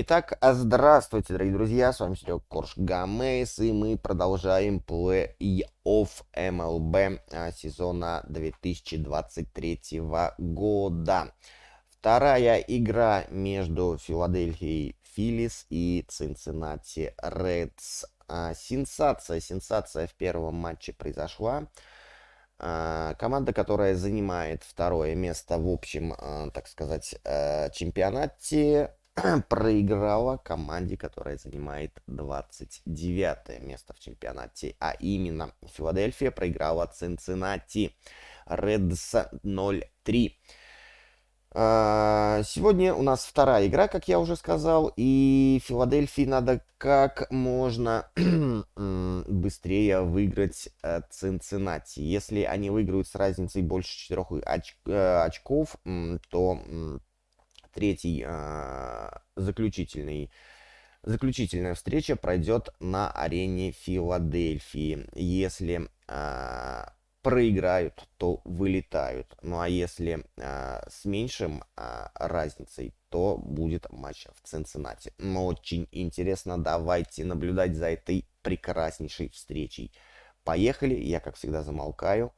Итак, здравствуйте, дорогие друзья, с вами Серега Корж Гамейс, и мы продолжаем плей-офф MLB сезона 2023 года. Вторая игра между Philadelphia PHILLIES и Cincinati REDS. Сенсация в первом матче произошла. Команда, которая занимает второе место в общем, так сказать, чемпионате, проиграла команде, которая занимает 29 место в чемпионате, а именно Филадельфия проиграла Цинциннати Редс 0-3. Сегодня у нас вторая игра, как я уже сказал, и Филадельфии надо как можно быстрее выиграть Цинциннати. Если они выиграют с разницей больше 4 очков, то третий заключительная встреча пройдет на арене Филадельфии. Если проиграют, то вылетают. Ну а если с меньшим разницей, то будет матч в Цинциннати. Но очень интересно, давайте наблюдать за этой прекраснейшей встречей. Поехали, я как всегда замолкаю.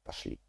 Пошли.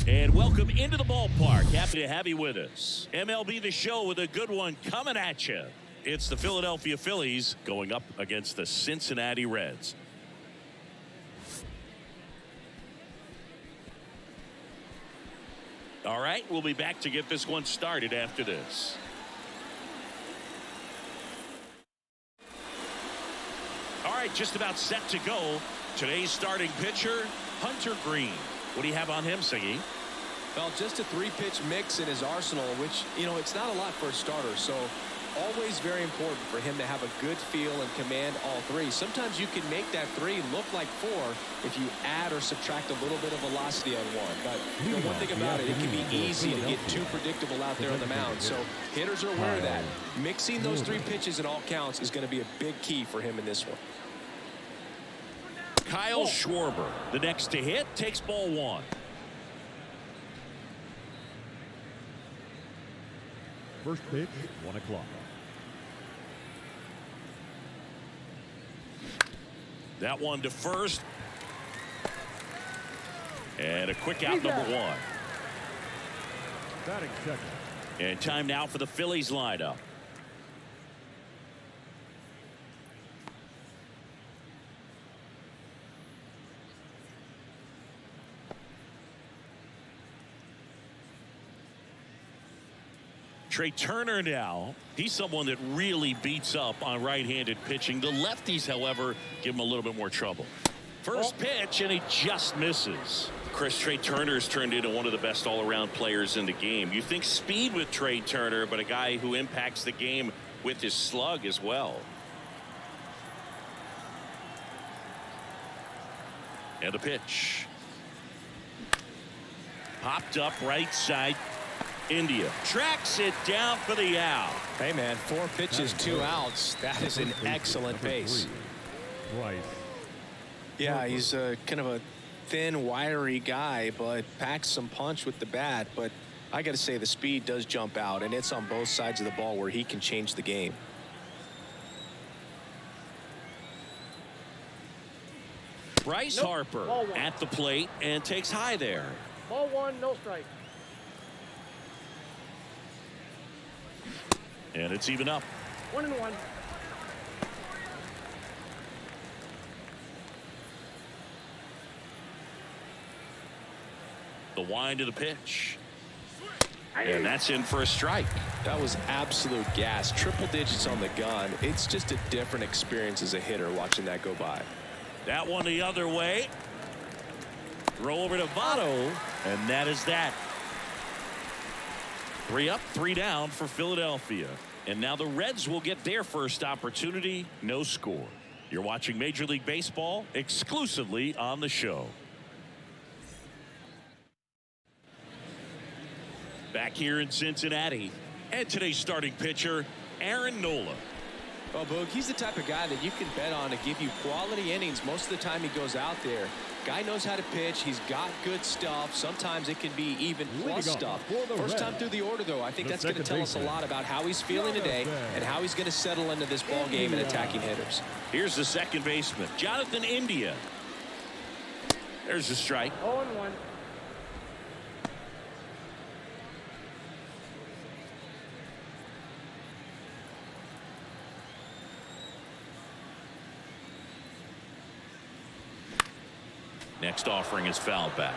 And welcome into the ballpark. Happy to have you with us. MLB The Show with a good one coming at you. It's the Philadelphia Phillies going up against the Cincinnati Reds. All right, we'll be back to get this one started after this. All right, just about set to go. Today's starting pitcher, Hunter Green. What do you have on him, Siggy? Well, just a three-pitch mix in his arsenal, which, it's not a lot for a starter. So always very important for him to have a good feel and command all three. Sometimes you can make that three look like four if you add or subtract a little bit of velocity on one. But one thing about it can be easy to get too predictable out there on the mound. So hitters are aware of that. Mixing those three pitches in all counts is going to be a big key for him in this one. Kyle Schwarber, the next to hit, takes ball one. First pitch, 1 o'clock. That one to first. And a quick out, number one. Batting second. And time now for the Phillies lineup. Trey Turner now. He's someone that really beats up on right-handed pitching. The lefties, however, give him a little bit more trouble. First pitch, and he just misses. Chris, Trey Turner's turned into one of the best all-around players in the game. You think speed with Trey Turner, but a guy who impacts the game with his slug as well. And a pitch. Popped up right side. India tracks it down for the out. Hey, man, 4 pitches, 2 outs. That is an excellent pace. Right. Yeah, he's kind of a thin, wiry guy, but packs some punch with the bat. But I got to say, the speed does jump out, and it's on both sides of the ball where he can change the game. Bryce Harper at the plate and takes high there. Ball 1, no strike. And it's even up. 1-1. The wind of the pitch. And that's in for a strike. That was absolute gas. Triple digits on the gun. It's just a different experience as a hitter watching that go by. That one the other way. Throw over to Votto. And that is that. 3 up, 3 down for Philadelphia. And now the Reds will get their first opportunity. No score. You're watching Major League Baseball exclusively on the show. Back here in Cincinnati, and today's starting pitcher, Aaron Nola. Well, Boog, he's the type of guy that you can bet on to give you quality innings most of the time he goes out there. Guy knows how to pitch. He's got good stuff. Sometimes it can be even plus stuff. First time through the order, though, I think that's going to tell us a lot about how he's feeling today and how he's going to settle into this ball game and attacking hitters. Here's the second baseman, Jonathan India. There's a strike. 0-1. Next offering is foul back.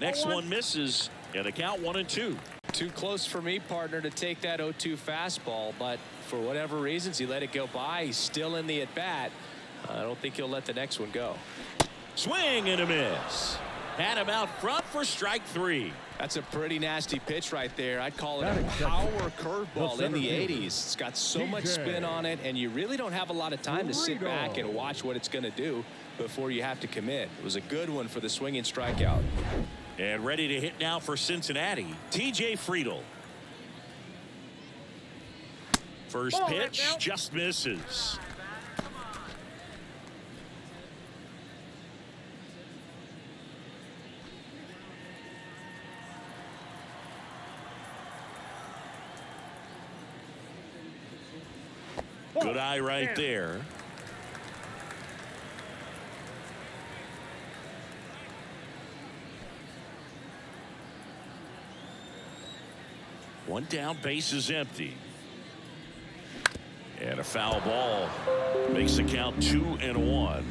Next one misses, and the count 1-2. Too close for me, partner, to take that 0-2 fastball, but for whatever reasons he let it go by. He's still in the at-bat. I don't think he'll let the next one go. Swing and a miss. Had him out front for strike 3. That's a pretty nasty pitch right there. I'd call it a power curveball in the 80s. It's got so much spin on it, and you really don't have a lot of time to sit back and watch what it's going to do before you have to commit. It was a good one for the swinging strikeout. And ready to hit now for Cincinnati, TJ Friedl. First pitch just misses. Good eye right there. One down, base is empty. And a foul ball makes the count 2-1.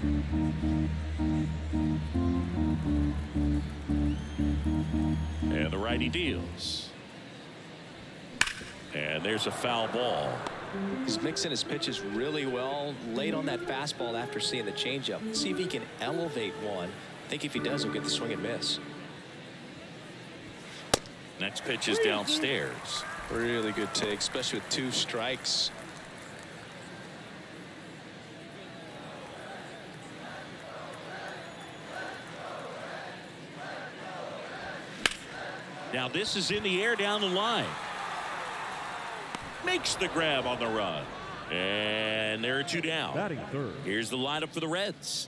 And the righty deals. And there's a foul ball. He's mixing his pitches really well late on that fastball after seeing the changeup. Let's see if he can elevate one. I think if he does, he'll get the swing and miss. Next pitch is downstairs. Really good take, especially with 2 strikes. Now this is in the air down the line. Makes the grab on the run. And there are 2 down. Batting third. Here's the lineup for the Reds.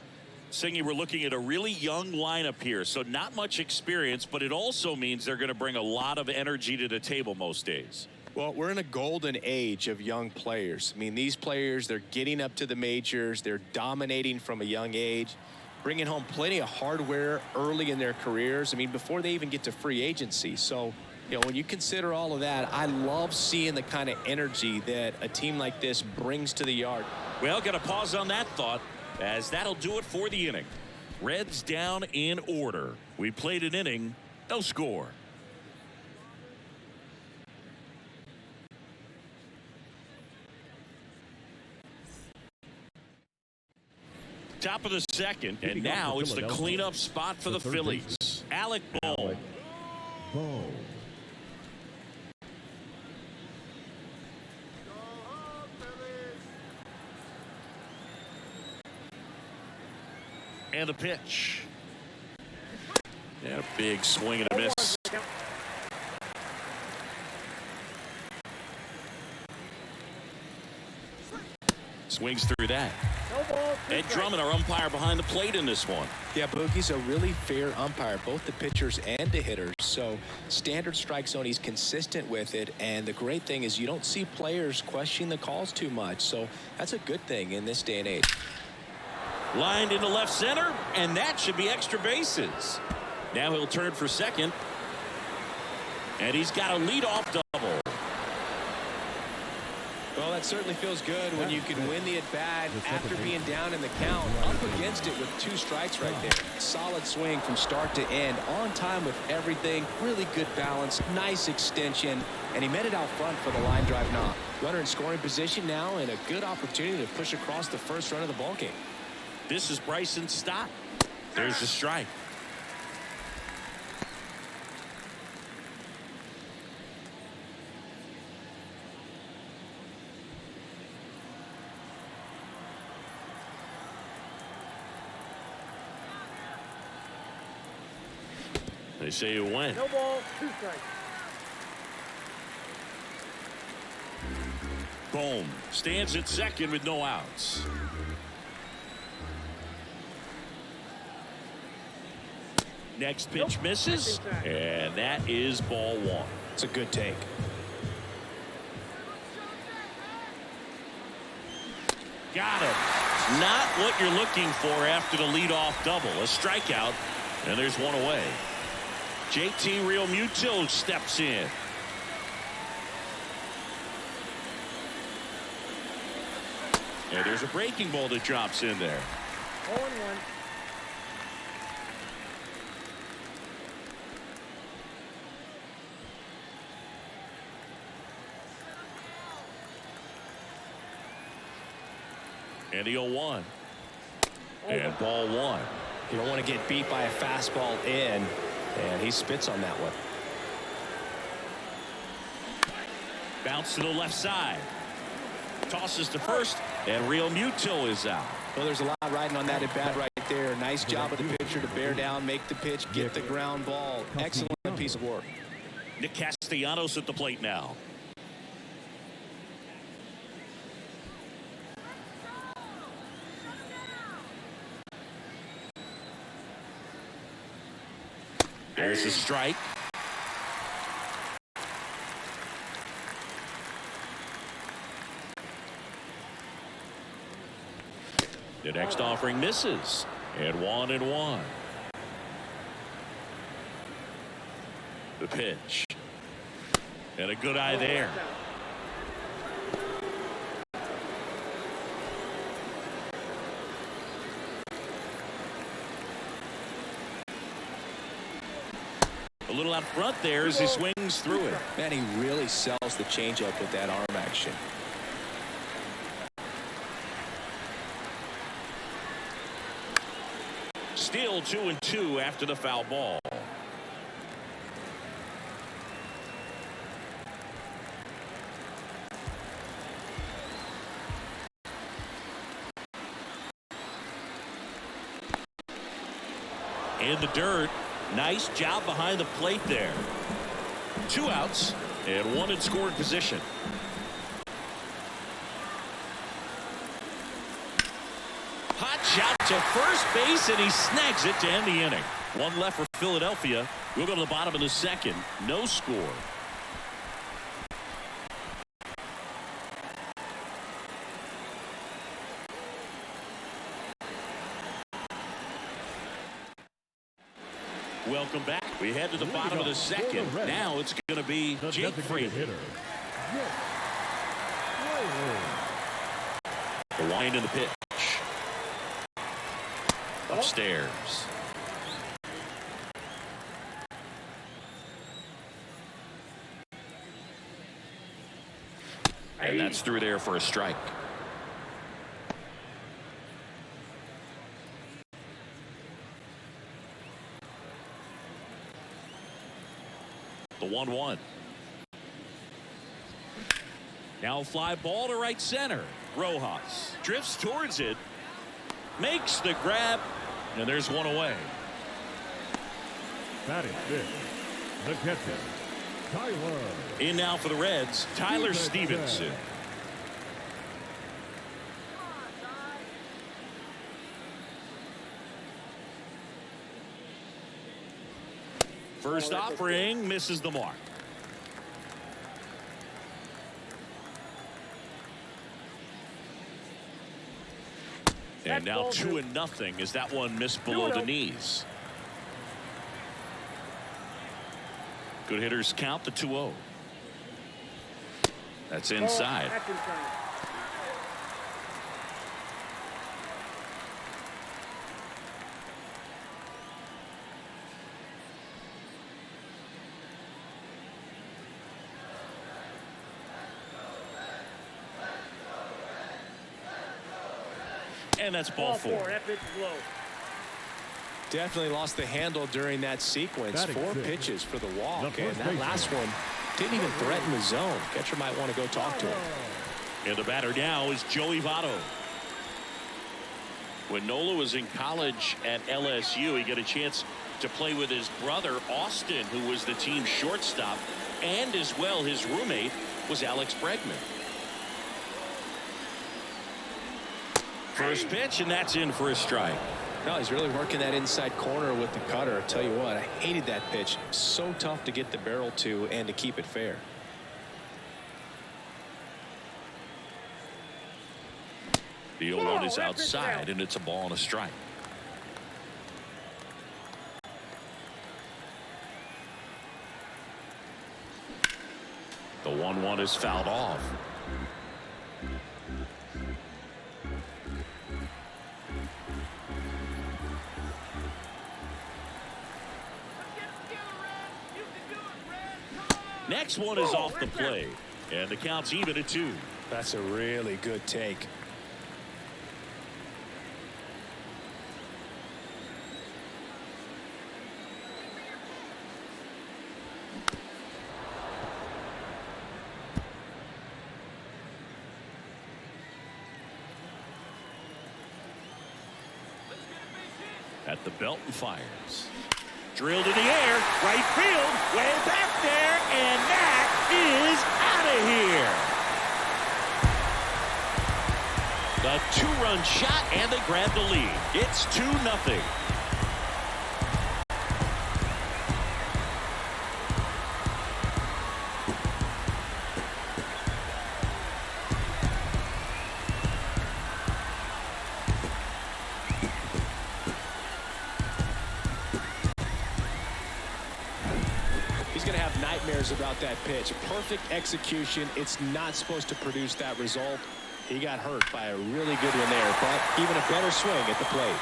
Singy, we're looking at a really young lineup here, so not much experience, but it also means they're going to bring a lot of energy to the table most days. Well, we're in a golden age of young players. I mean, these players, they're getting up to the majors. They're dominating from a young age, bringing home plenty of hardware early in their careers. I mean, before they even get to free agency. So, you know, when you consider all of that, I love seeing the kind of energy that a team like this brings to the yard. Well, got to pause on that thought, as that'll do it for the inning. Reds down in order. We played an inning, no score. Top of the second, and now it's the cleanup spot for the Phillies. Alec Bohm. Boom. And the pitch. And a big swing and a miss. Swings through that. Ed Drummond, our umpire behind the plate in this one. Yeah, Boogie's a really fair umpire, both the pitchers and the hitters. So standard strike zone, he's consistent with it. And the great thing is you don't see players questioning the calls too much. So that's a good thing in this day and age. Lined into left center, and that should be extra bases. Now he'll turn for second. And he's got a leadoff double. Well, that certainly feels good when you can win the at-bat after being down in the count. Up against it with 2 strikes right there. Solid swing from start to end. On time with everything. Really good balance. Nice extension. And he met it out front for the line drive knock. Runner in scoring position now and a good opportunity to push across the first run of the ballgame. This is Bryson's stop. There's the strike. They say you win. No ball, 2 strikes. Boom. Stands at second with no outs. Next pitch misses, and that is ball 1. It's a good take. Got it. Not what you're looking for after the leadoff double. A strikeout, and there's one away. JT Realmuto steps in. And there's a breaking ball that drops in there. 0-1. And the 0-1. And ball 1. You don't want to get beat by a fastball in, and he spits on that one. Bounce to the left side. Tosses to first, and Realmuto is out. Well, there's a lot riding on that at bat right there. Nice job of the pitcher to bear down, make the pitch, get the ground ball. Excellent piece of work. Nick Castellanos at the plate now. There's a strike. The next offering misses. And 1-1. The pitch. And a good eye there. A little out front there as he swings through it. Man, he really sells the changeup with that arm action. Still 2-2 after the foul ball. In the dirt. Nice job behind the plate there. 2 outs and 1 in scoring position. Hot shot to first base, and he snags it to end the inning. 1 left for Philadelphia. We'll go to the bottom of the second. No score. Welcome back. We head to the bottom of the second. Now it's going to be Jake Freeman. The wind in the pitch. Upstairs. And that's through there for a strike. The 1-1. Now fly ball to right center. Rojas drifts towards it. Makes the grab. And there's one away. Batting fifth, the catcher, Tyler. In now for the Reds, Tyler Stevenson. First offering misses the mark. And now 2-0 as that one missed below the knees. Good hitters count the 2-0. That's inside. That's inside. And that's ball four. That pitch is low. Definitely lost the handle during that sequence. Batting 4 six. pitches for the walk, The and first that baseman. last one didn't even threaten the zone. Catcher might want to go talk to him. And the batter now is Joey Votto. When Nola was in college at LSU, he got a chance to play with his brother, Austin, who was the team's shortstop, and as well his roommate was Alex Bregman. First pitch, and that's in for a strike. No, he's really working that inside corner with the cutter. I tell you what, I hated that pitch. So tough to get the barrel to and to keep it fair. The 0-1 is outside, and it's a ball and a strike. The 1-1 is fouled off. Next one is off the play, and the count's even at 2. That's a really good take. At the belt and fires. Drilled in the air, right field, way back there, and that is out of here. The 2-run shot, and they grab the lead. It's 2-0. Nightmares about that pitch. Perfect execution. It's not supposed to produce that result. He got hurt by a really good one there, but even a better swing at the plate.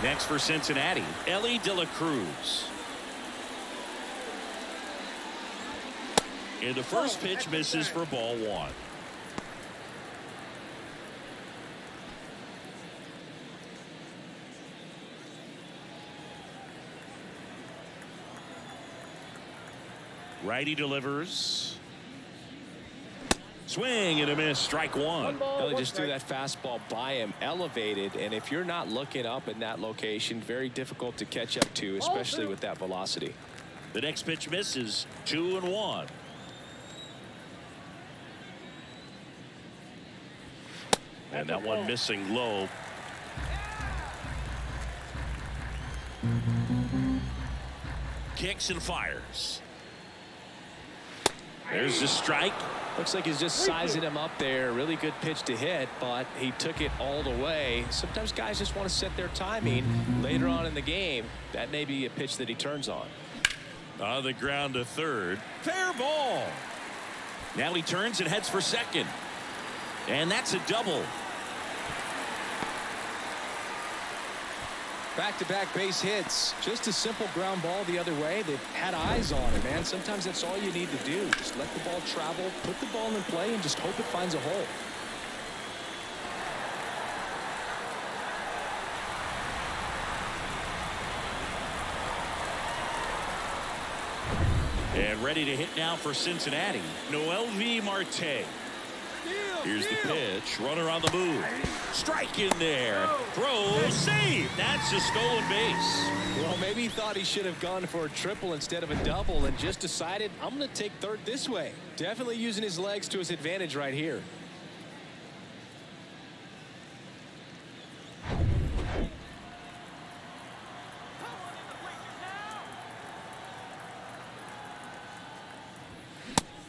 Next for Cincinnati, Ellie De La Cruz. And the first pitch misses for ball 1. Righty delivers. Swing and a miss. Strike 1. Ellie just threw that fastball by him, elevated, and if you're not looking up in that location, very difficult to catch up to, especially with that velocity. The next pitch misses. 2-1. And that one missing low. Kicks and fires. There's the strike. Looks like he's just sizing him up there. Really good pitch to hit, but he took it all the way. Sometimes guys just want to set their timing later on in the game. That may be a pitch that he turns on. On the ground to third. Fair ball. Now he turns and heads for second. And that's a double. Back-to-back base hits. Just a simple ground ball the other way. They've had eyes on it, man. Sometimes that's all you need to do. Just let the ball travel, put the ball in play, and just hope it finds a hole. And ready to hit now for Cincinnati, Noelvi Marte. Here's the pitch. Runner on the move. Strike in there. Throw. Save. That's a stolen base. Well, maybe he thought he should have gone for a triple instead of a double and just decided, I'm going to take third this way. Definitely using his legs to his advantage right here.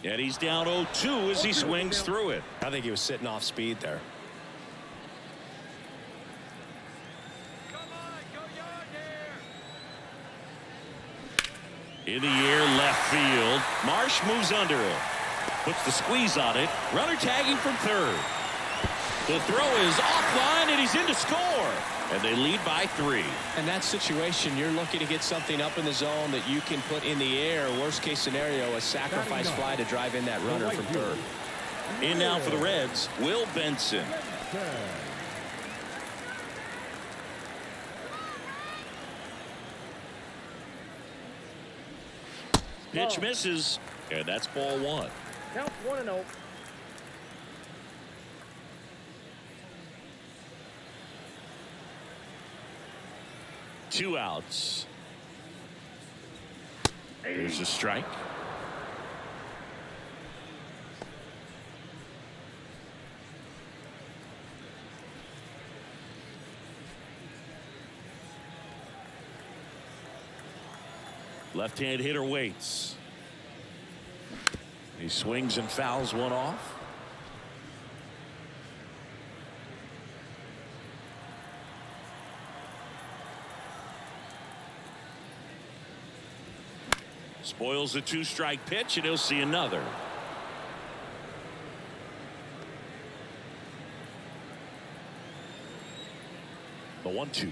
And he's down 0-2 as he swings through it. I think he was sitting off speed there. In the air, left field. Marsh moves under it. Puts the squeeze on it. Runner tagging from third. The throw is offline, and he's in to score. And they lead by 3. In that situation, you're looking to get something up in the zone that you can put in the air. Worst case scenario, a sacrifice fly to drive in that runner from third. In now for the Reds, Will Benson. Pitch misses, and that's ball 1. Count 1-0. Two outs. There's a strike. Left-hand hitter waits. He swings and fouls one off. Spoils the 2-strike pitch, and he'll see another. The 1-2.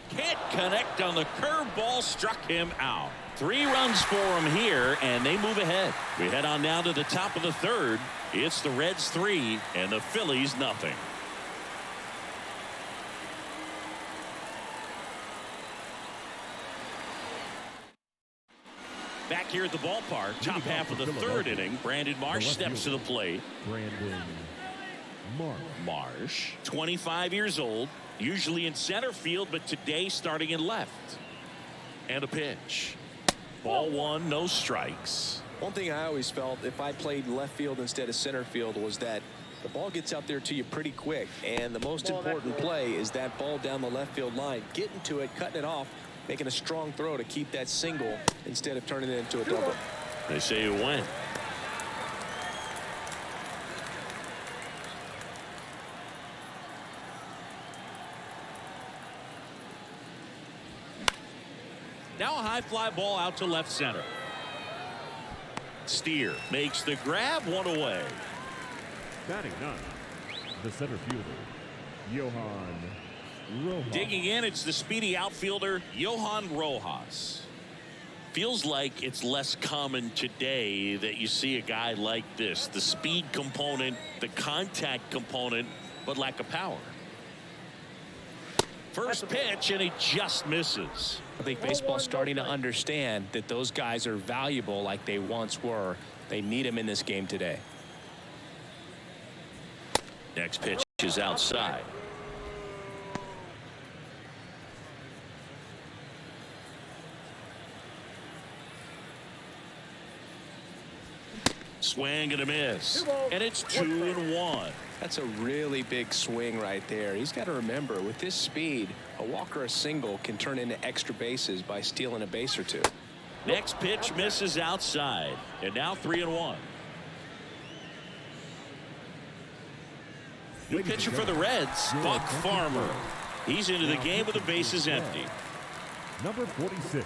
Can't connect on the curveball, struck him out. 3 runs for him here, and they move ahead. We head on down to the top of the 3rd. It's the Reds 3 and the Phillies nothing. Back here at the ballpark, top half of the 3rd inning, Brandon Marsh steps to the plate. Brandon Marsh, 25 years old, usually in center field, but today starting in left. And a pitch. Ball 1, no strikes. One thing I always felt if I played left field instead of center field was that the ball gets out there to you pretty quick, and the most important play is that ball down the left field line, getting to it, cutting it off, making a strong throw to keep that single instead of turning it into a double. They say it went. Now a high fly ball out to left center. Steer makes the grab, one away. batting 9, the center fielder, Johan Rojas. Digging in, it's the speedy outfielder, Johan Rojas. Feels like it's less common today that you see a guy like this. The speed component, the contact component, but lack of power. First pitch, and he just misses. I think baseball's starting to understand that those guys are valuable like they once were. They need them in this game today. Next pitch is outside. Swing and a miss. And it's 2-1. That's a really big swing right there. He's got to remember, with this speed, a walk or a single can turn into extra bases by stealing a base or two. Next pitch misses outside. And now 3-1. New pitcher for the Reds, Buck Farmer. He's into the game with the bases empty. Number 46,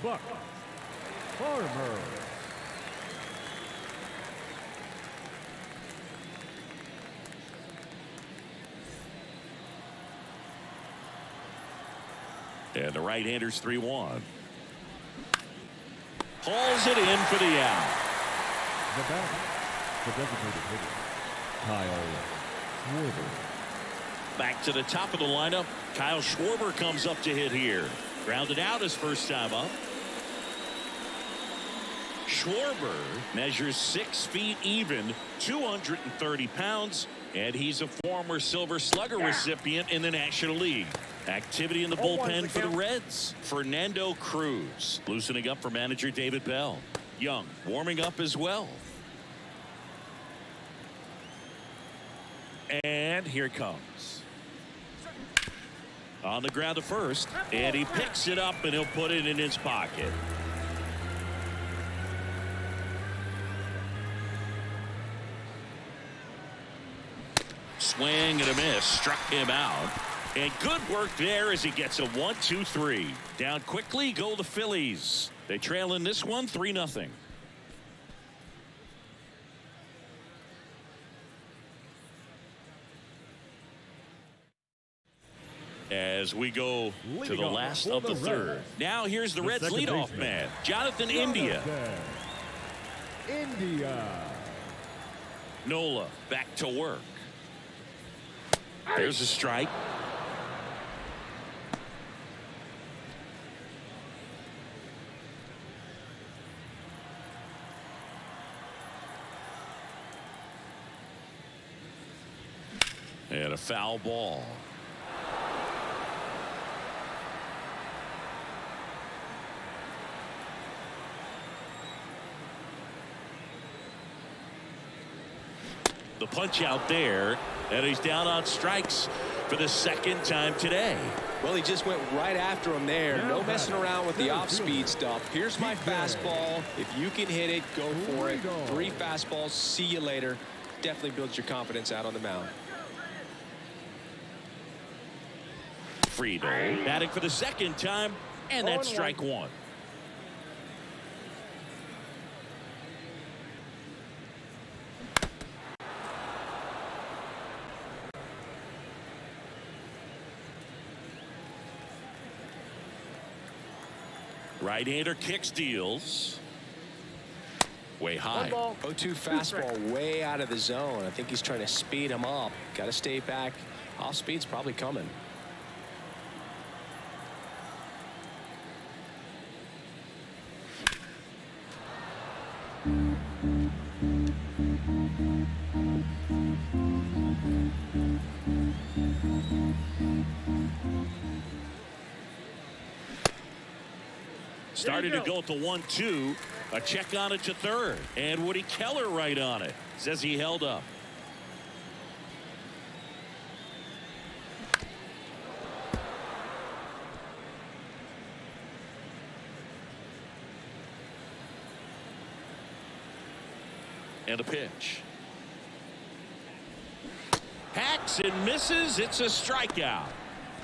Buck Farmer. And the right-hander's 3-1. Hauls it in for the out. The batter, the designated hitter, Kyle Schwarber. Back to the top of the lineup. Kyle Schwarber comes up to hit here. Grounded out his first time up. Schwarber measures 6 feet even, 230 pounds, and he's a former Silver Slugger recipient in the National League. Activity in the bullpen for the Reds. Fernando Cruz loosening up for manager David Bell. Young warming up as well. And here it comes. On the ground to first, and he picks it up and he'll put it in his pocket. Swing and a miss, struck him out. And good work there as he gets a 1-2-3. Down quickly go the Phillies. They trail in this one 3-0. As we go to the last of the third. Now here's the Reds leadoff man, Jonathan India. Nola back to work. There's a strike. And a foul ball. The punch out there, and he's down on strikes for the second time today. Well, he just went right after him there. No messing around with the off-speed stuff. Here's my fastball. If you can hit it, go for it. 3 fastballs. See you later. Definitely builds your confidence out on the mound. Friedel batting for the second time, and that's strike one. Right-hander kicks, deals. Way high. 0-2 fastball way out of the zone. I think he's trying to speed him up. Got to stay back. Off speed's probably coming. Starting to go at the 1-2. A check on it to third. And Woody Keller right on it. Says he held up. And a pitch. Hacks and misses. It's a strikeout.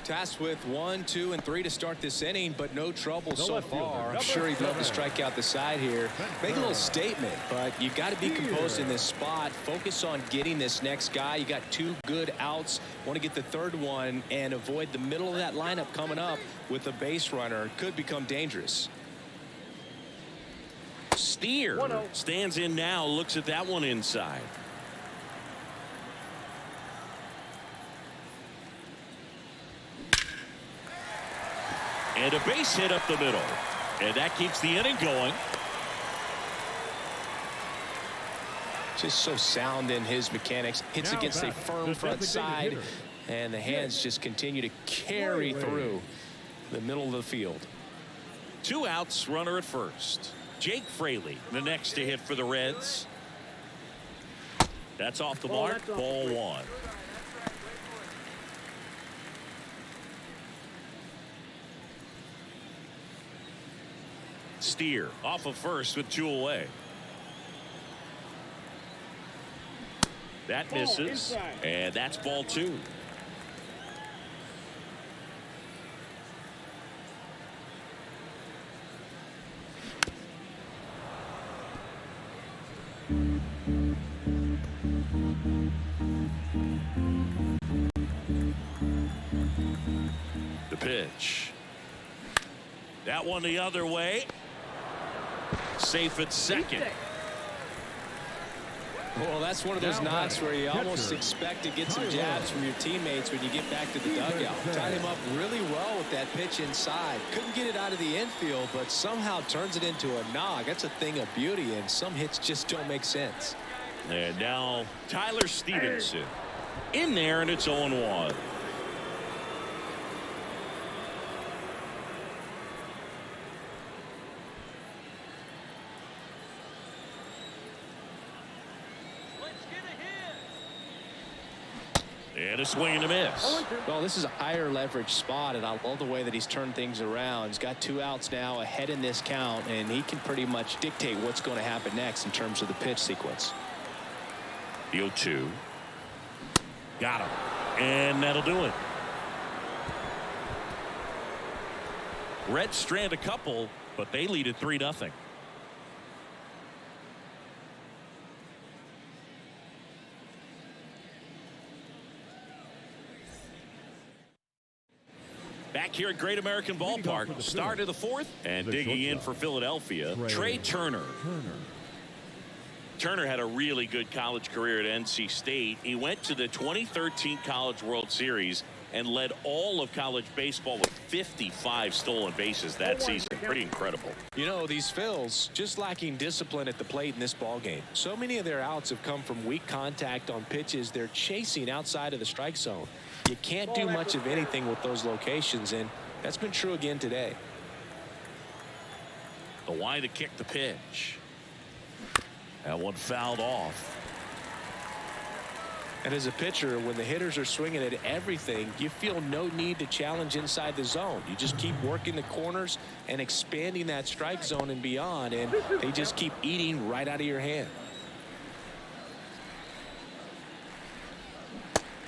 Tasked with 1, 2, and 3 to start this inning, but no trouble so far. I'm sure he'd love to strike out the side here. Make a little statement, but you've got to be composed in this spot. Focus on getting this next guy. You got 2 good outs. Want to get the third one and avoid the middle of that lineup coming up with a base runner. Could become dangerous. Steer stands in now, looks at that one inside. And a base hit up the middle. And that keeps the inning going. Just so sound in his mechanics. Hits against a firm front side. And the hands just continue to carry through the middle of the field. 2 outs, runner at first. Jake Fraley, the next to hit for the Reds. That's off the mark. Ball 1. Steer off of first with 2 away. That misses, and that's ball 2. The pitch. That one the other way. Safe at second. Well, that's one of those knocks where you almost expect to get some jabs from your teammates when you get back to the dugout. Tied him up really well with that pitch inside. Couldn't get it out of the infield, but somehow turns it into a knock. That's a thing of beauty, and some hits just don't make sense. And now Tyler Stevenson in there, and it's 0-1. And a swing and a miss. Well, this is a higher leverage spot, and I love the way that he's turned things around. He's got 2 outs now ahead in this count, and he can pretty much dictate what's going to happen next in terms of the pitch sequence. The 0-2. Got him. And that'll do it. Reds strand a couple, but they lead at 3-0. Back here at Great American Ballpark, start of the fourth, and digging in for Philadelphia, Trey Turner. Turner had a really good college career at NC State. He went to the 2013 College World Series and led all of college baseball with 55 stolen bases that season. Pretty incredible. You know, these Phils just lacking discipline at the plate in this ball game. So many of their outs have come from weak contact on pitches they're chasing outside of the strike zone. You can't do much of anything with those locations, and that's been true again today. The line to kick the pitch. That one fouled off. And as a pitcher, when the hitters are swinging at everything, you feel no need to challenge inside the zone. You just keep working the corners and expanding that strike zone and beyond, and they just keep eating right out of your hand.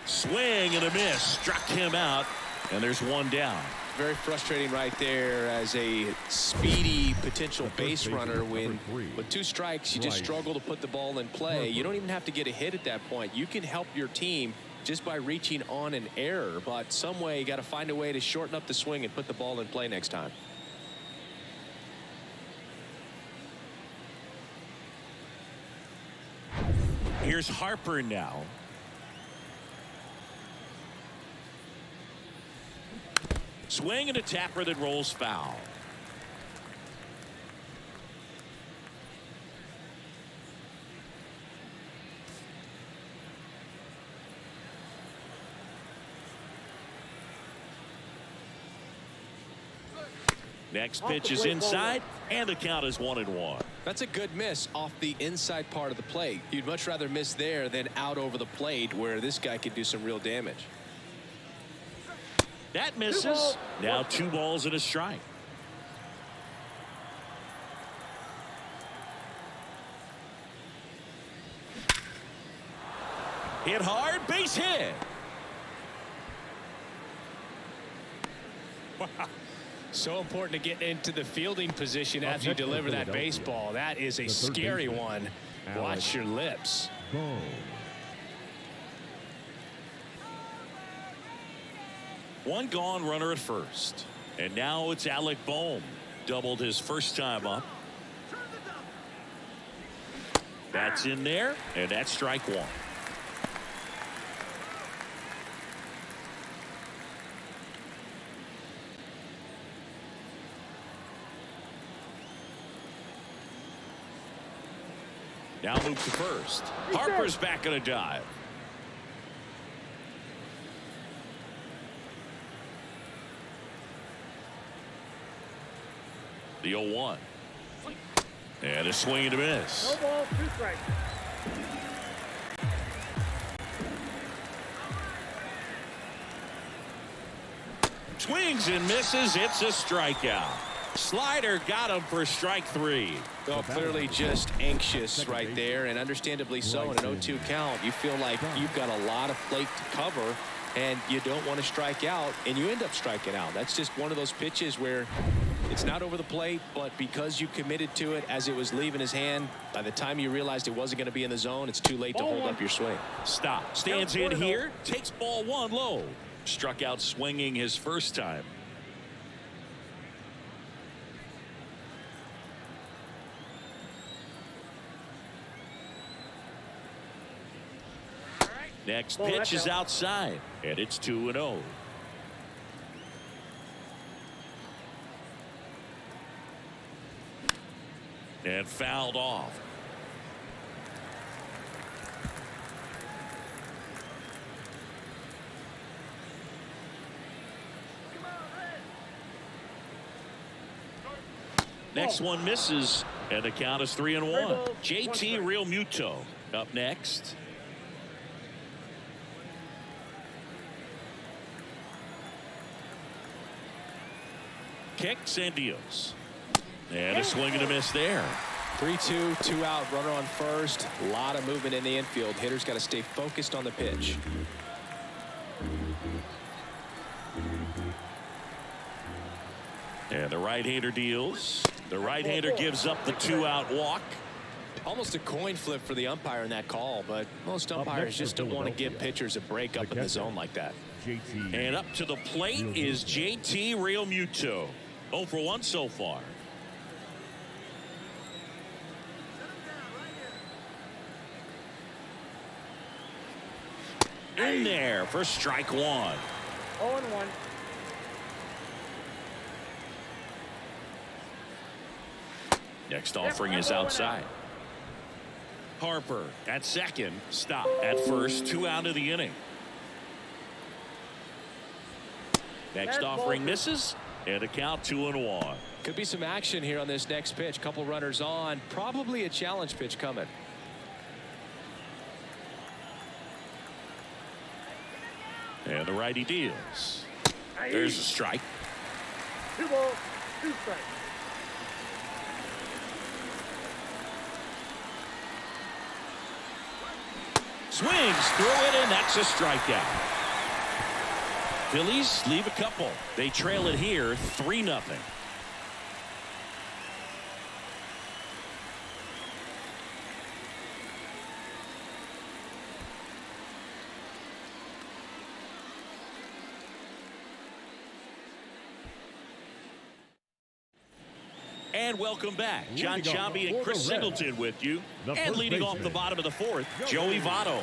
Swing and a miss. Struck him out, and there's one down. Very frustrating right there as a speedy potential base runner when with 2 strikes you just struggle to put the ball in play. You don't even have to get a hit at that point. You can help your team just by reaching on an error, but some way you got to find a way to shorten up the swing and put the ball in play next time. Here's Harper now. Swing and a tapper that rolls foul. Next pitch is inside, and the count is 1-1. That's a good miss off the inside part of the plate. You'd much rather miss there than out over the plate where this guy could do some real damage. That misses. Now 2 balls and a strike. Hit hard, base hit. Wow. So important to get into the fielding position after you deliver that baseball. That is a scary one. Watch your lips. One gone, runner at first. And now it's Alec Bohm. Doubled his first time up. That's in there, and that's strike 1. Now move to first. Harper's back on a dive. The 0-1. And a swing and a miss. No ball, 2 strikes. Swings and misses. It's a strikeout. Slider got him for strike 3. Well, clearly just anxious right there, and understandably so. In an 0-2 count, you feel like you've got a lot of plate to cover, and you don't want to strike out, and you end up striking out. That's just one of those pitches where it's not over the plate, but because you committed to it as it was leaving his hand, by the time you realized it wasn't going to be in the zone, it's too late to hold up your swing. Stop. Stands in here. Takes ball 1 low. Struck out swinging his first time. Next pitch is outside, and it's 2-0. And fouled off. Next one misses, and the count is 3-1. JT Realmuto up next. Kicks and deals. And a swing and a miss there. 3-2, 2 out, runner on first. A lot of movement in the infield. Hitters got to stay focused on the pitch. And the right-hander deals. The right-hander gives up the 2-out walk. Almost a coin flip for the umpire in that call, but most umpires just don't want to give pitchers a break up in the zone like that. And up to the plate is JT Realmuto. 0 for 1 so far. In there for strike 1. 0-1. Next offering is outside. Harper at second, stop at first, 2 out of the inning. Next offering misses, and a count 2-1. Could be some action here on this next pitch. Couple runners on, probably a challenge pitch coming. And the righty deals. There's a strike. 2 balls, 2 strikes. Swings through it, and that's a strikeout. Phillies leave a couple. They trail it here 3-0. And welcome back. John Sciambi and Chris Singleton with you. And leading off the bottom of the 4th, Joey Votto.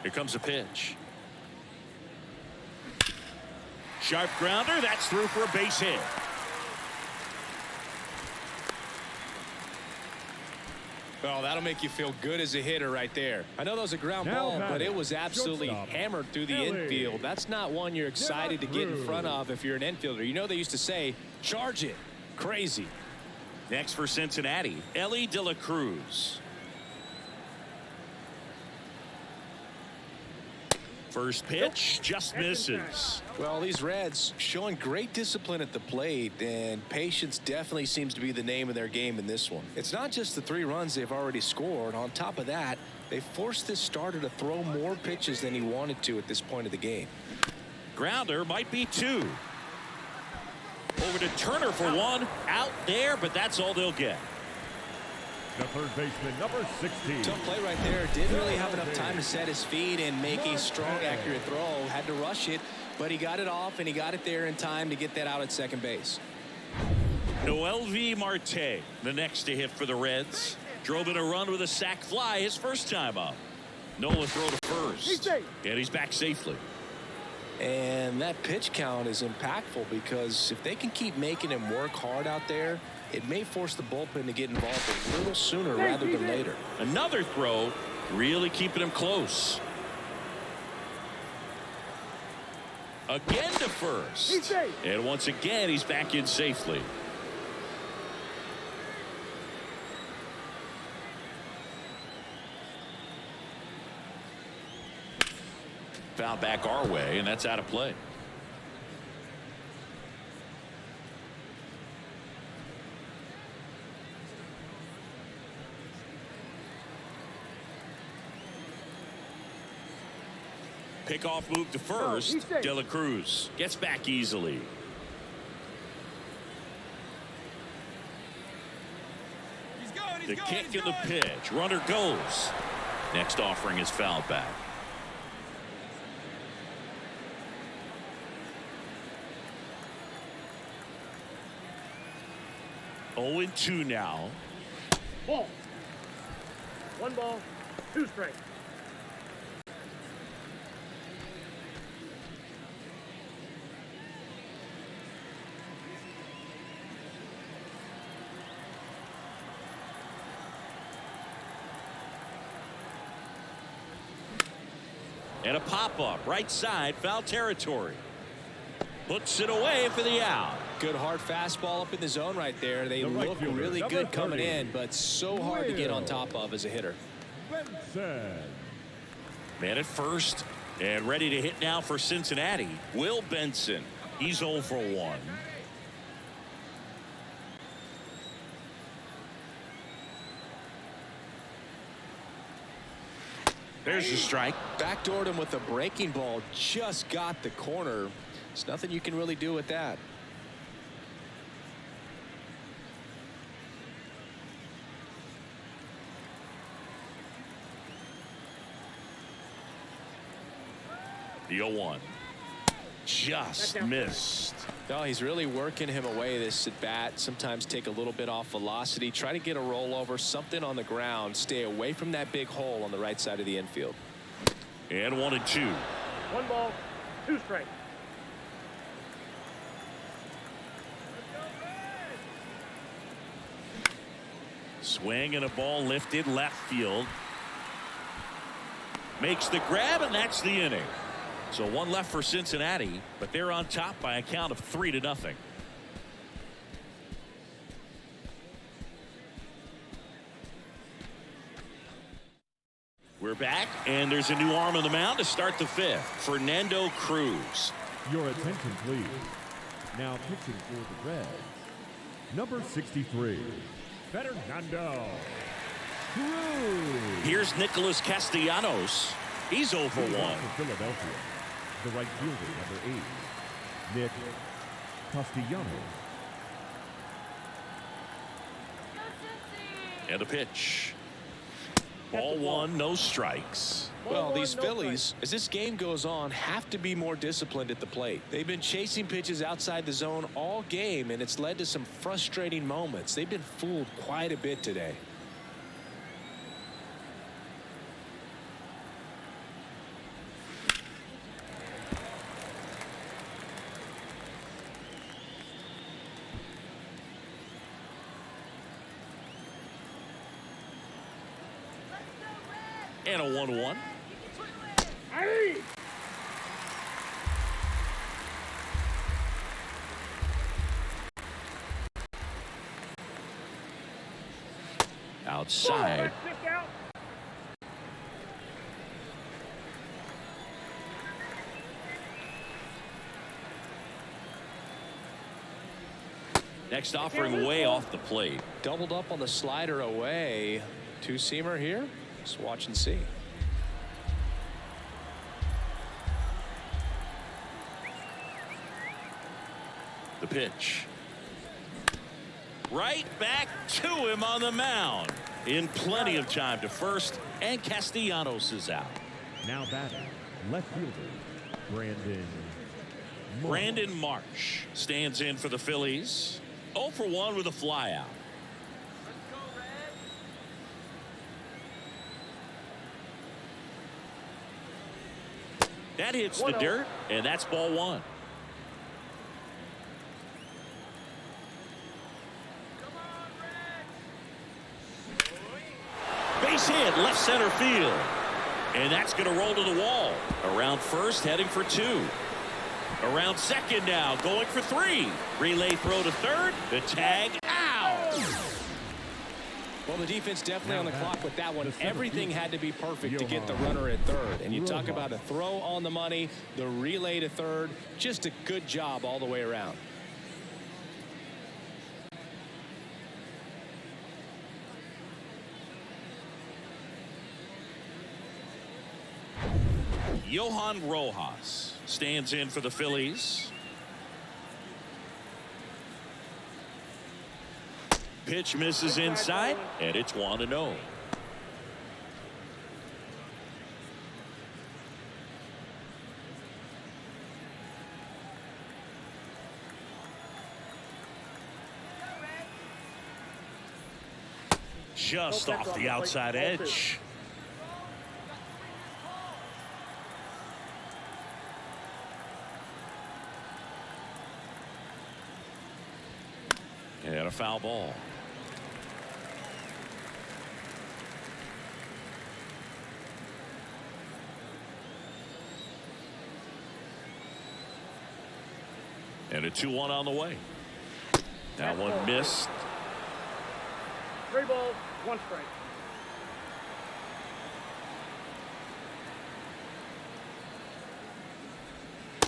Here comes a pitch. Sharp grounder. That's through for a base hit. Well, that'll make you feel good as a hitter right there. I know that was a ground ball, but it was absolutely hammered through the infield. That's not one you're excited to get in front of if you're an infielder. You know they used to say, charge it. Crazy. Next for Cincinnati, Ellie De La Cruz. First pitch just misses. Well, these Reds showing great discipline at the plate, and patience definitely seems to be the name of their game in this one. It's not just the 3 runs they've already scored. On top of that, they forced this starter to throw more pitches than he wanted to at this point of the game. Grounder might be 2. Over to Turner for 1. Out there, but that's all they'll get. The third baseman, number 16. Tough play right there. Didn't really have enough time to set his feet and make a strong, accurate throw. Had to rush it, but he got it off, and he got it there in time to get that out at second base. Noel V. Marte, the next to hit for the Reds. Drove in a run with a sac fly his first time up. Nola throw to first. And he's back safely. And that pitch count is impactful because if they can keep making him work hard out there, it may force the bullpen to get involved a little sooner rather than later. Another throw, really keeping him close. Again to first. And once again, he's back in safely. Foul back our way, and that's out of play. Pickoff move to first. De La Cruz gets back easily. The kick and the pitch. Runner goes. Next offering is fouled back. Oh, 0-2 now. Ball. 1 ball, 2 strikes. And a pop-up right side, foul territory. Puts it away for the out. Good hard fastball up in the zone right there. They look really good coming in, but so hard to get on top of as a hitter. Man at first and ready to hit now for Cincinnati. Will Benson. He's 0 for 1. There's the strike. Backdoored him with a breaking ball. Just got the corner. There's nothing you can really do with that. The 0-1. Just missed. No, he's really working him away, this at bat. Sometimes take a little bit off velocity. Try to get a rollover, something on the ground. Stay away from that big hole on the right side of the infield. And 1-2. 1 ball, 2 strikes. Swing and a ball lifted left field. Makes the grab, and that's the inning. So 1 left for Cincinnati, but they're on top by a count of 3-0. We're back, and there's a new arm on the mound to start the 5th. Fernando Cruz. Your attention, please. Now pitching for the Reds, number 63, Fernando Cruz. Here's Nicholas Castellanos. He's 0 for 1. For Philadelphia, the right fielder, number 8, Nick Castellanos. And a pitch. Ball 1, no strikes. Well, these Phillies, as this game goes on, have to be more disciplined at the plate. They've been chasing pitches outside the zone all game, and it's led to some frustrating moments. They've been fooled quite a bit today. And a 1-1. Hey! Outside. Stick out. Next offering way off the plate. Doubled up on the slider away. Two-seamer here. Just watch and see. The pitch. Right back to him on the mound. In plenty of time to first, and Castellanos is out. Now batting, left fielder, Brandon Marsh stands in for the Phillies. 0 for 1 with a flyout. That hits the dirt, and that's ball 1. Base hit, left center field. And that's going to roll to the wall. Around first, heading for 2. Around second now, going for 3. Relay throw to third. The tag out. Well, the defense definitely on the clock with that one. Everything had to be perfect to get the runner at third. And you talk about a throw on the money, the relay to third. Just a good job all the way around. Johan Rojas stands in for the Phillies. Pitch misses inside, and it's 1-0. Just off the outside edge. And a foul ball. And a 2-1 on the way. That one missed. 3 balls, 1 strike.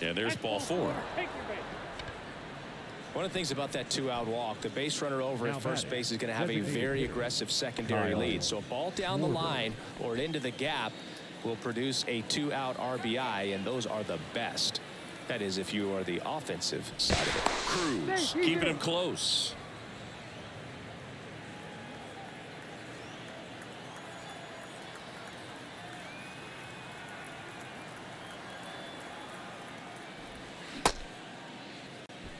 And there's ball 4. Take your base. One of the things about that 2-out walk, the base runner over at first base is going to have a very aggressive secondary lead. So a ball down the line or into the gap, will produce a 2-out RBI, and those are the best. That is, if you are the offensive side of it. Cruz keeping him close.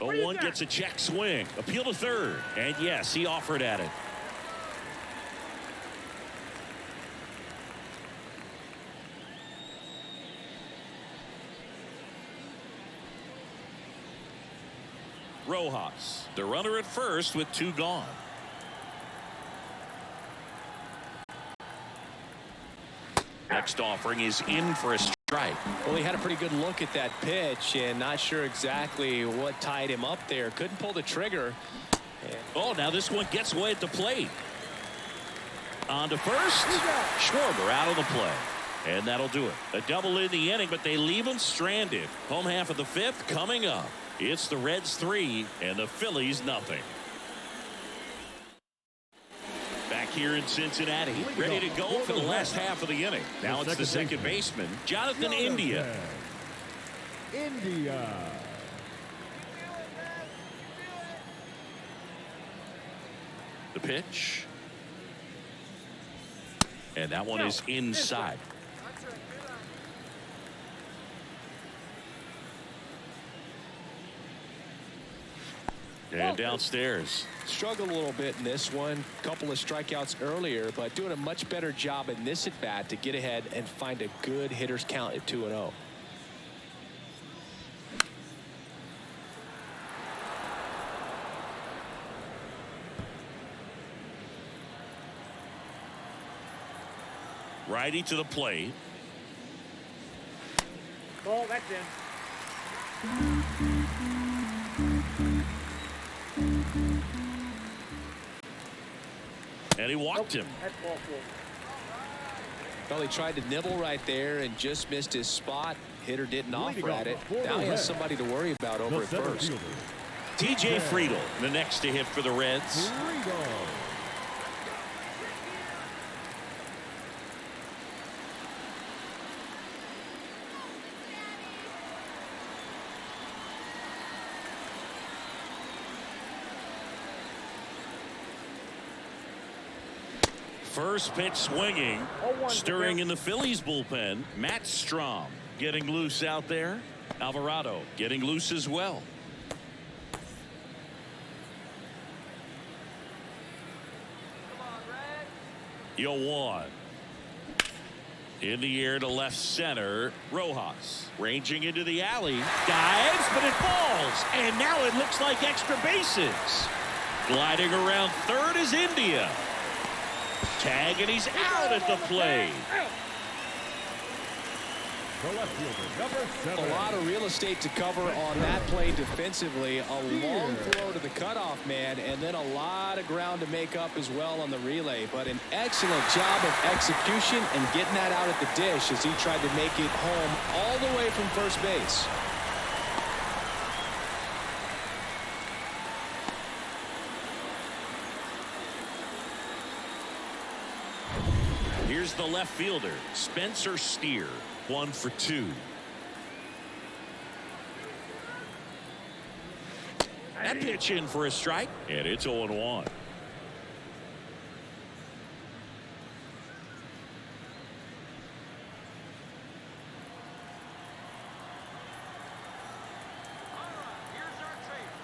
Oh, one gets a check swing. Appeal to third. And yes, he offered at it. Rojas, the runner at first with 2 gone. Next offering is in for a strike. Well, he had a pretty good look at that pitch and not sure exactly what tied him up there. Couldn't pull the trigger. Oh, now this one gets away at the plate. On to first. Schwarber out of the play. And that'll do it. A double in the inning, but they leave him stranded. Home half of the 5th coming up. It's the Reds 3 and the Phillies nothing. Back here in Cincinnati, ready to go for the last half of the inning. Now it's the second baseman, Jonathan India. The pitch. And that one is inside. And downstairs. Struggled a little bit in this one. Couple of strikeouts earlier, but doing a much better job in this at bat to get ahead and find a good hitter's count at 2-0. Righty to the plate. Ball, that's in. And he walked him. That's ball 4. Well, he tried to nibble right there and just missed his spot. Hitter didn't offer at it. Now he has somebody to worry about over at first. TJ Friedel, the next to hit for the Reds. First pitch swinging, stirring in the Phillies bullpen. Matt Strom getting loose out there. Alvarado getting loose as well. Yoan in the air to left center. Rojas ranging into the alley, dives, but it falls, and now it looks like extra bases. Gliding around third is India. Tag, and he's out at the plate. A lot of real estate to cover on that play defensively. A long throw to the cutoff man, and then a lot of ground to make up as well on the relay. But an excellent job of execution and getting that out at the dish as he tried to make it home all the way from first base. Here's the left fielder, Spencer Steer, 1 for 2. That pitch in for a strike, and it's 0-1.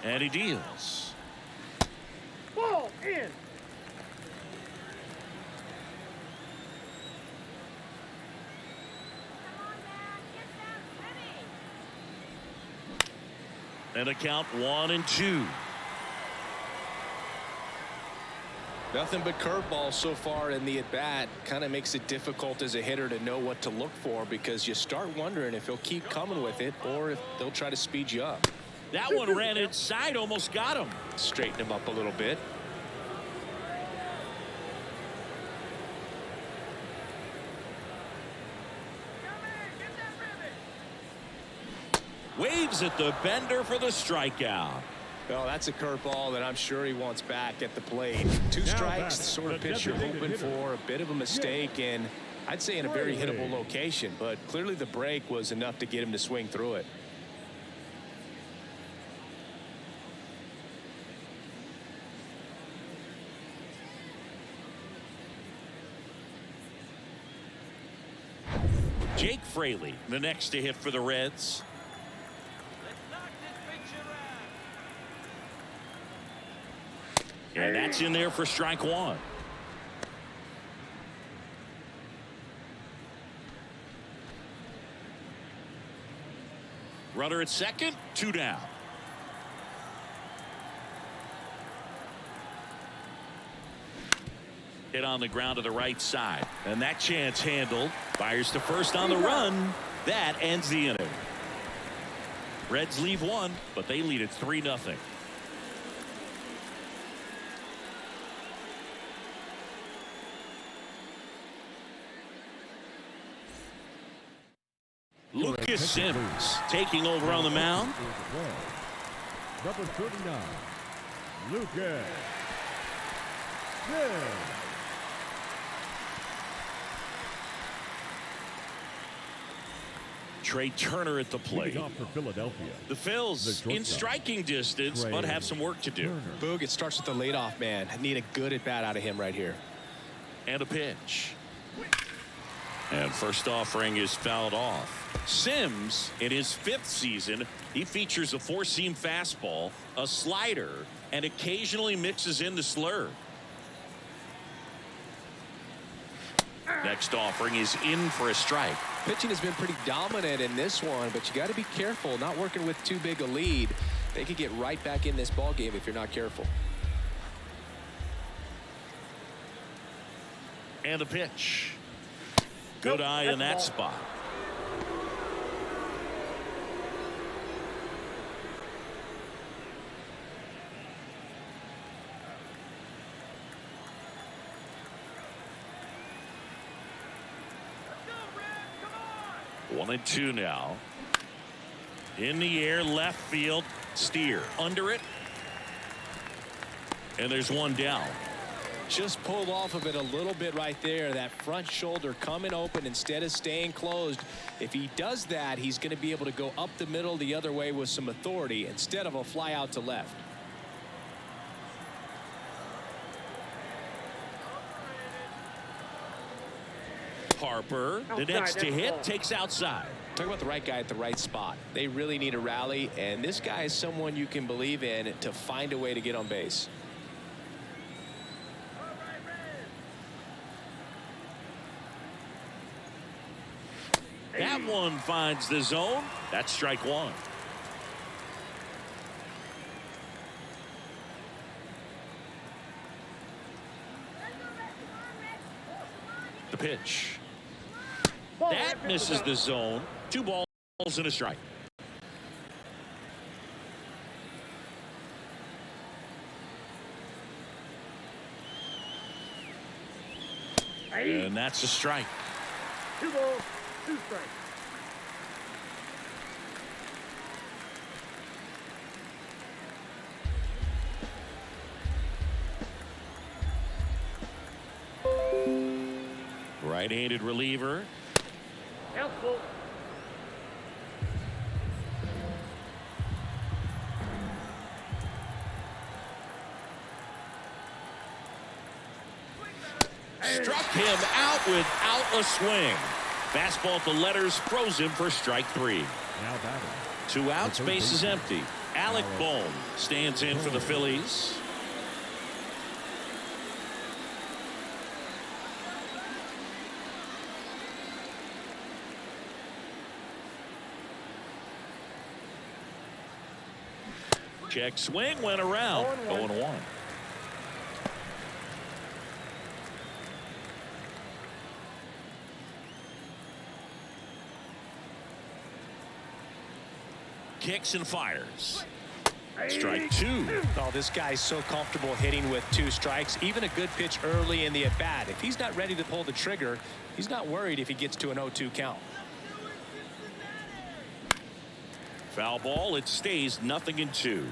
And he deals. Ball in. And a count 1-2. Nothing but curveballs so far in the at-bat. Kind of makes it difficult as a hitter to know what to look for because you start wondering if he'll keep coming with it or if they'll try to speed you up. That one ran inside, almost got him. Straighten him up a little bit. Waves at the bender for the strikeout. Well, that's a curveball that I'm sure he wants back at the plate. 2 strikes, the sort of pitch you're hoping for. A bit of a mistake, and I'd say in a very hittable location, but clearly the break was enough to get him to swing through it. Jake Fraley, the next to hit for the Reds. And that's in there for strike one. Runner at second, 2 down. Hit on the ground to the right side. And that chance handled. Fires to first on the run. That ends the inning. Reds leave one, but they lead it 3-0. Lucas Sims taking over on the mound. Number 39, Lucas Sims. Trey Turner at the plate. Leading off for Philadelphia. The Phils in striking distance, but have some work to do. Boog, it starts with the leadoff man. Need a good at bat out of him right here. And a pitch. And first offering is fouled off. Sims, in his 5th season, he features a 4-seam fastball, a slider, and occasionally mixes in the slurve. Next offering is in for a strike. Pitching has been pretty dominant in this one, but you got to be careful. Not working with too big a lead. They could get right back in this ball game if you're not careful. And a pitch. Good eye in that spot. One and two now. In the air, left field, steer under it. And there's one down. Just pulled off of it a little bit right there. That front shoulder coming open instead of staying closed. If he does that, he's going to be able to go up the middle the other way with some authority instead of a fly out to left. Harper, the next to hit, takes outside. Talk about the right guy at the right spot. They really need a rally, and this guy is someone you can believe in to find a way to get on base. That one finds the zone. That's strike one. The pitch. That misses the zone. 2 balls and a strike. And that's a strike. 2 balls, 2 strikes. Right-handed reliever. Helpful. Struck him out without a swing. Fastball at the letters froze him for strike 3. Now batting. 2 outs, base is empty. Alec Bohm stands in for the Phillies. Check swing, went around. 0-1. Kicks and fires. Strike 2. Oh, this guy's so comfortable hitting with 2 strikes. Even a good pitch early in the at-bat. If he's not ready to pull the trigger, he's not worried if he gets to an 0-2 count. Foul ball. It stays 0-2.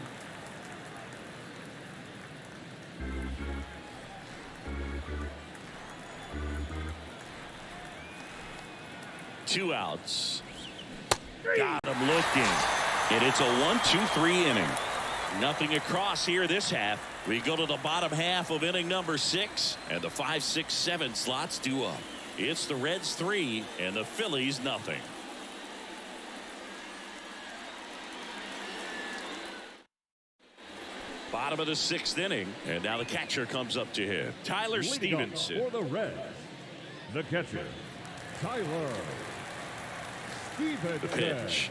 2 outs. Got him looking. And it's a 1-2-3 inning. Nothing across here this half. We go to the bottom half of inning number 6, and the 5, 6, 7 slots due up. It's the Reds 3 and the Phillies nothing. Bottom of the 6th inning, and now the catcher comes up to hit. Tyler Stevenson. For the Reds, the catcher, Tyler Stevenson. The pitch.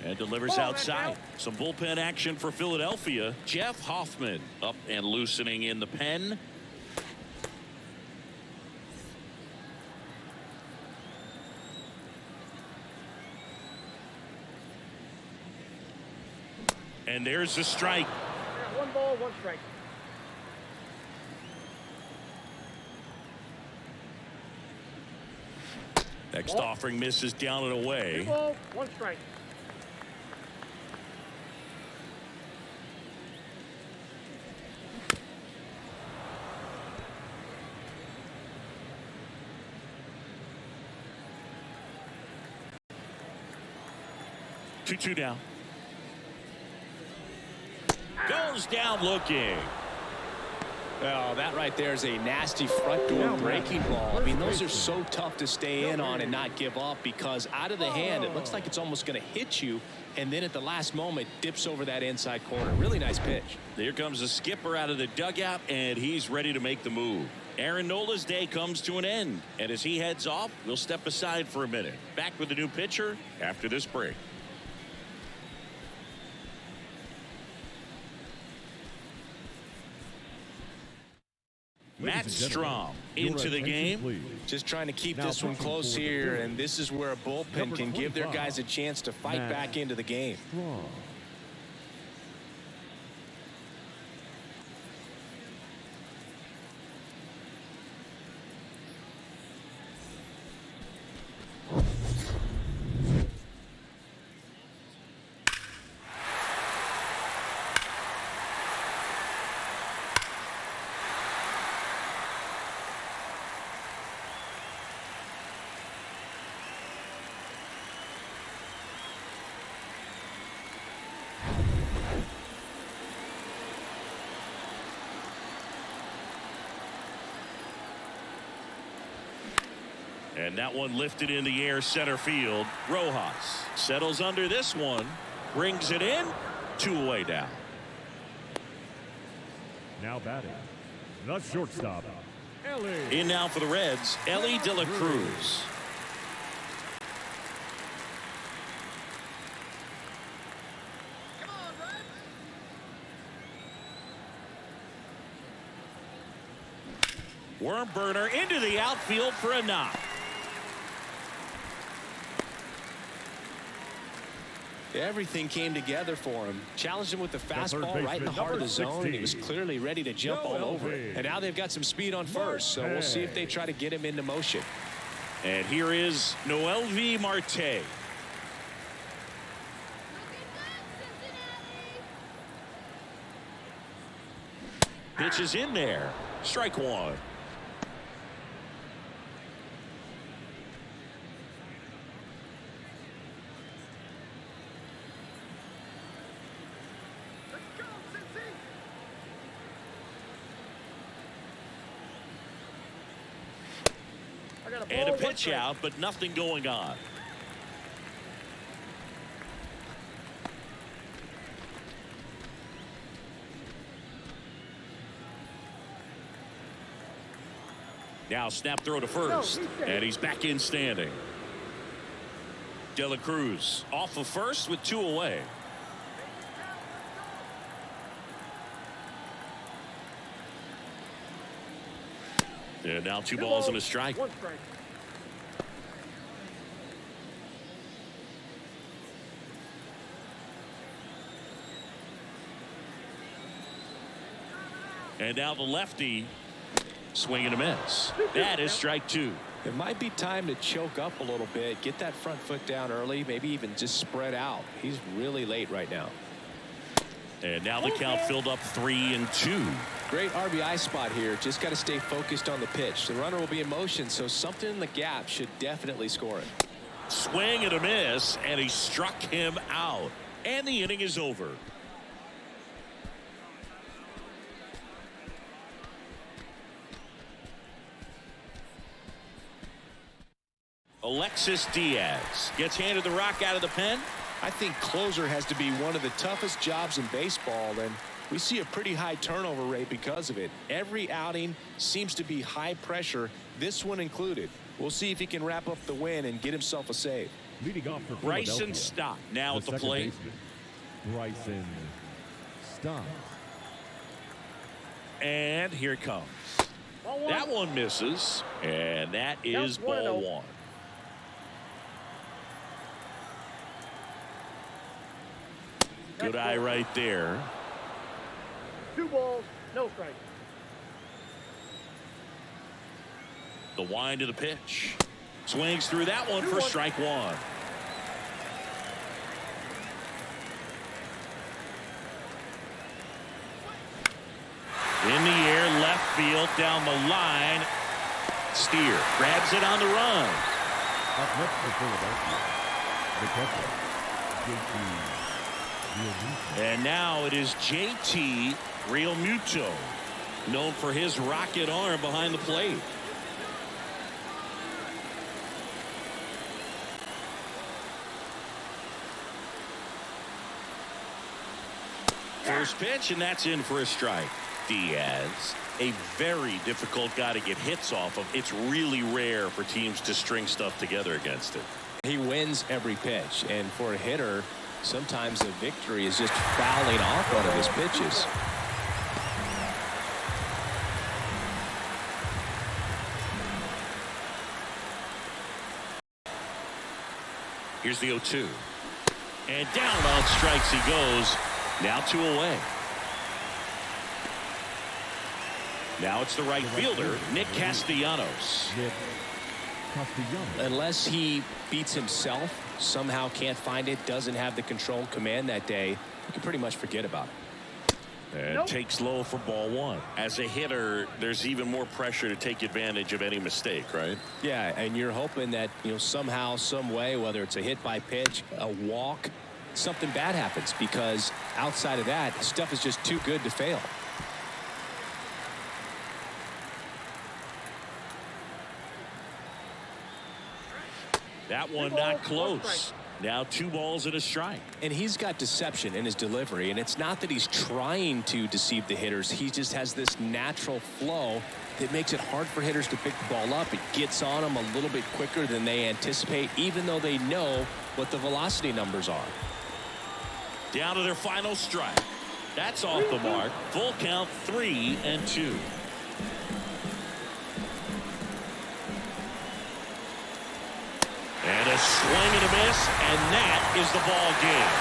And delivers outside. Some bullpen action for Philadelphia. Jeff Hoffman up and loosening in the pen. And there's the strike. 1 ball, 1 strike. Next offering misses down and 2 away. balls, 1 strike. Two down. Goes down looking. Oh, that right there is a nasty front door breaking ball. I mean, those are so tough to stay in on and not give up, because out of the hand, it looks like it's almost going to hit you, and then at the last moment, dips over that inside corner. Really nice pitch. Here comes the skipper out of the dugout, and he's ready to make the move. Aaron Nola's day comes to an end, and as he heads off, we'll step aside for a minute. Back with the new pitcher after this break. Matt Strom into the game. Just trying to keep this one close here, and this is where a bullpen can give their guys a chance to fight back into the game. And that one lifted in the air center field. Rojas settles under this one, brings it in, 2 away down. Now batting, the shortstop, Ellie. In now for the Reds, Ellie De La Cruz. Worm burner into the outfield for a knock. Everything came together for him. Challenged him with the fastball right in the heart of the zone, and he was clearly ready to jump all over it. And now they've got some speed on first, so we'll see if they try to get him into motion. And here is Noelvi Marte. Pitch is in there. Strike 1. And a pitch out, but nothing going on. Now snap throw to first, and he's back in standing. De La Cruz off of first with 2 away. And now 2 balls and a strike. 1 strike. And now the lefty swing and a miss. That is strike 2. It might be time to choke up a little bit, get that front foot down early, maybe even just spread out. He's really late right now. And now the count filled up 3-2. Great RBI spot here. Just got to stay focused on the pitch. The runner will be in motion, so something in the gap should definitely score it. Swing and a miss, and he struck him out. And the inning is over. Alexis Diaz gets handed the rock out of the pen. I think closer has to be one of the toughest jobs in baseball, and we see a pretty high turnover rate because of it. Every outing seems to be high pressure, this one included. We'll see if he can wrap up the win and get himself a save. Leading off for Bryson Stott now at the plate. Bryson Stott. And here it comes. Ball one. That one misses, and that is Count 1-0. ball one. Good eye right there. 2 balls, no strikes. The wind of the pitch. Swings through that one for 2-1. strike one. In the air, left field, down the line. Steer grabs it on the run. Up next for Philadelphia, the catcher, JT Realmuto. And now it is JT Realmuto, known for his rocket arm behind the plate. First pitch, and that's in for a strike. Diaz, a very difficult guy to get hits off of. It's really rare for teams to string stuff together against it. He wins every pitch, and for a hitter, sometimes a victory is just fouling off one of his pitches. Here's the 0-2. And down on strikes he goes. Now 2 away. Now it's the right fielder, Nick Castellanos. Nick Castellanos. Unless he beats himself, somehow can't find it, doesn't have the control command that day, you can pretty much forget about it. And Nope. takes low for ball one. As a hitter, there's even more pressure to take advantage of any mistake, right? Yeah, and you're hoping that, somehow, some way, whether it's a hit by pitch, a walk, something bad happens, because outside of that, stuff is just too good to fail. That one 2 not balls, 1 close. strike. Now 2 balls and a strike. And he's got deception in his delivery, and it's not that he's trying to deceive the hitters. He just has this natural flow that makes it hard for hitters to pick the ball up. It gets on them a little bit quicker than they anticipate, even though they know what the velocity numbers are. Down to their final strike. That's off the mark. Full count, 3-2. And a swing and a miss, and that is the ball game.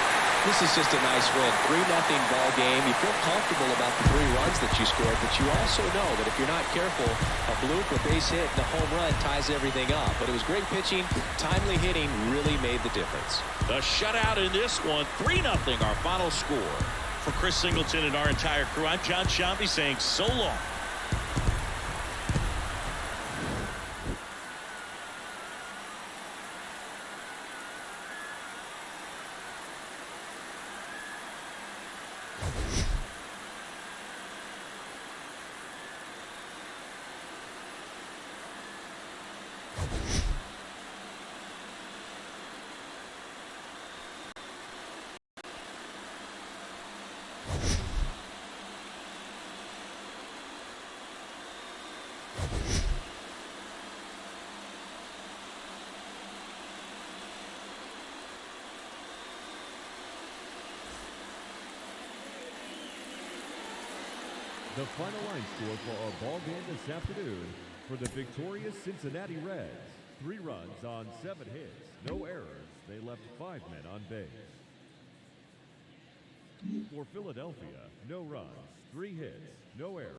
This is just a nice win. 3-0 ball game. You feel comfortable about the 3 runs that you scored, but you also know that if you're not careful, a bloop, a base hit, and a home run ties everything up. But it was great pitching. Timely hitting really made the difference. The shutout in this one, 3-0, our final score. For Chris Singleton and our entire crew, I'm John Shambi saying so long. The final line score for our ball game this afternoon for the victorious Cincinnati Reds. 3 runs on 7 hits, no errors. They left 5 men on base. For Philadelphia, no runs, 3 hits, no errors.